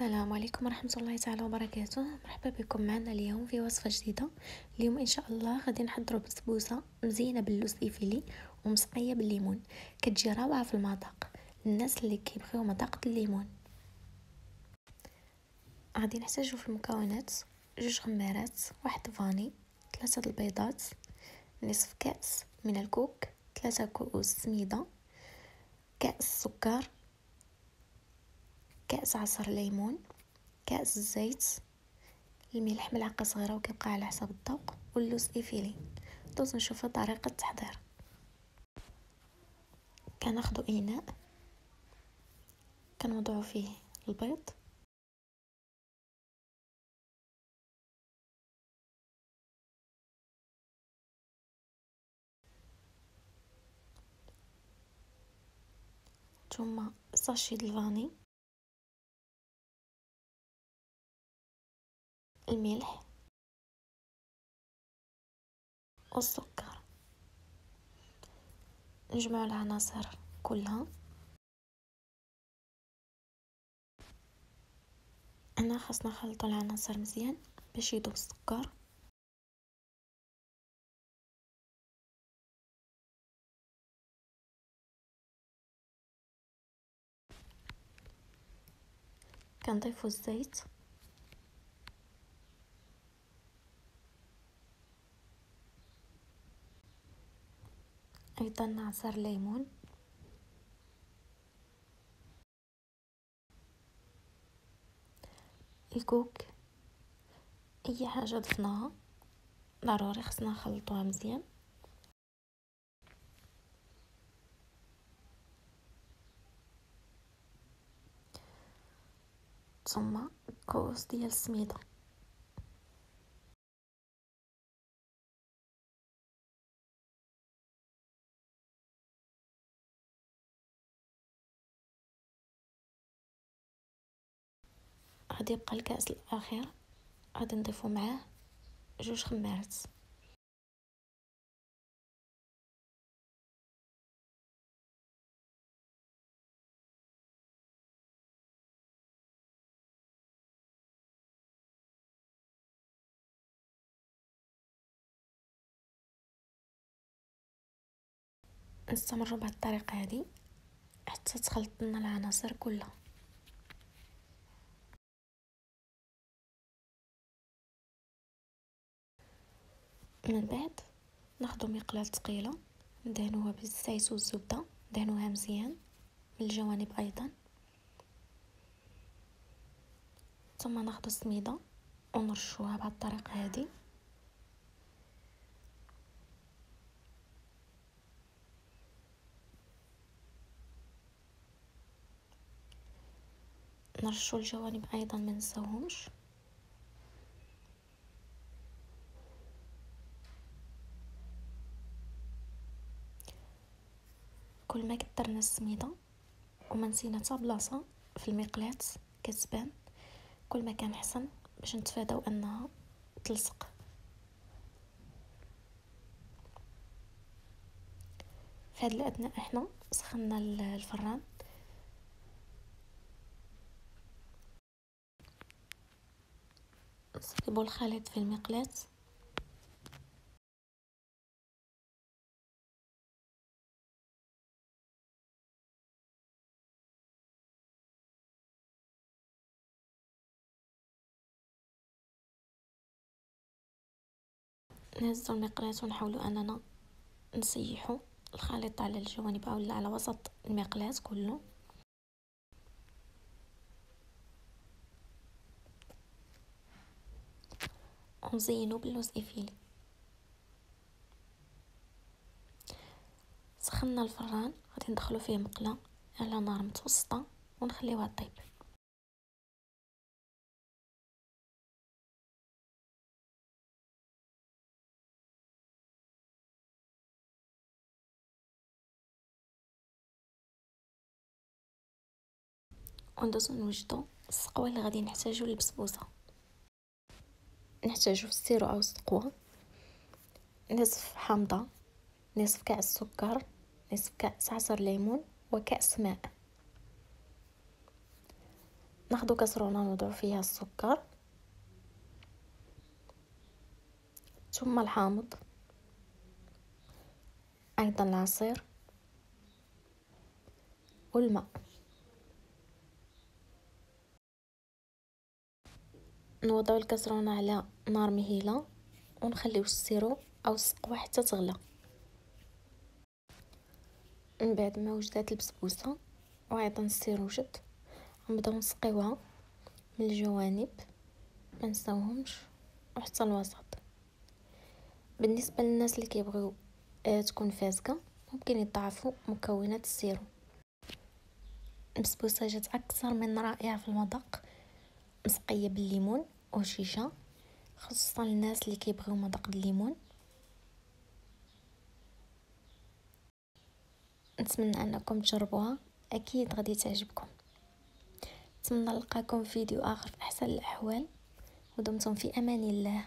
السلام عليكم ورحمة الله تعالى وبركاته. مرحبا بكم معنا اليوم في وصفة جديدة. اليوم ان شاء الله غادي نحضروا بسبوسة مزينة باللوز ايفيلي ومسقية بالليمون، كتجي روعة في المذاق الناس اللي كيبغيو مذاق الليمون. غادي نحتاجو في المكونات: 2 خمارات، 1 فاني، 3 البيضات، نصف كأس من الكوك، 3 كؤوس سميدة، كأس سكر، كأس عصير ليمون، كأس الزيت، الملح ملعقة صغيرة وكيبقى على حسب الذوق، واللوز ايفيلي. دوز نشوفوا طريقة التحضير. كناخدو اناء كنوضعو فيه البيض، ثم ساشي الفاني، الملح والسكر. نجمعو العناصر كلها. انا خاصنا نخلطو العناصر مزيان باش يذوب السكر. كنضيفو الزيت، ايضا عصير ليمون، الكوك، اي حاجه ضفناها ضروري خصنا نخلطوها مزيان. ثم كؤوس ديال السميده. غادي يبقى الكاس الاخير، غادي نضيفو معاه 2 خمارات. نستمروا بهذه الطريقه هذه حتى تخلط لنا العناصر كلها. من بعد ناخذ مقلاة ثقيله ندهنوها بالزيت والزبده، ندهنوها مزيان من الجوانب ايضا. ثم ناخذ السميده ونرشوها بهذه الطريقه هذه. نرشوا الجوانب ايضا ما نساوهمش. كل ما كثرنا السميده وما نسينا حتى بلاصه في المقلاة كتبان، كل ما كان احسن باش نتفاداو انها تلصق. في هذا الاثناء احنا سخنا الفران. نصيبوا الخليط في المقلاة، نهزوا المقلاة ونحاولوا اننا نسيحوا الخليط على الجوانب او على وسط المقلاة كله. ونزينوا باللوز ايفيلي. سخنا الفران، غادي ندخلو فيه مقله على نار متوسطه ونخليوها طيب. وندوزو نوجدو السقوه اللي غادي نحتاجو للبسبوسه. نحتاجو في السيرو او السقوه نصف حامضه، نصف كأس سكر، نصف كأس عصير ليمون، وكأس ماء. ناخدو كسرونه نوضعو فيها السكر ثم الحامض، ايضا العصير والماء. نوضعو الكسرونه على نار مهيله ونخليو السيرو او السقوه حتى تغلى. من بعد ما وجدات البسبوسه وايضا السيرو وجد، غنبداو نسقيوها من الجوانب ما نساوهمش وحتى الوسط. بالنسبه للناس اللي كيبغيو تكون فازكه ممكن يضاعفوا مكونات السيرو. البسبوسه جات اكثر من رائعه في المذاق، مسقيه بالليمون وشيشه، خصوصا الناس اللي كيبغيو مذاق الليمون. نتمنى انكم تجربوها، اكيد غادي تعجبكم. نتمنى نلقاكم في فيديو اخر في احسن الاحوال، ودمتم في امان الله.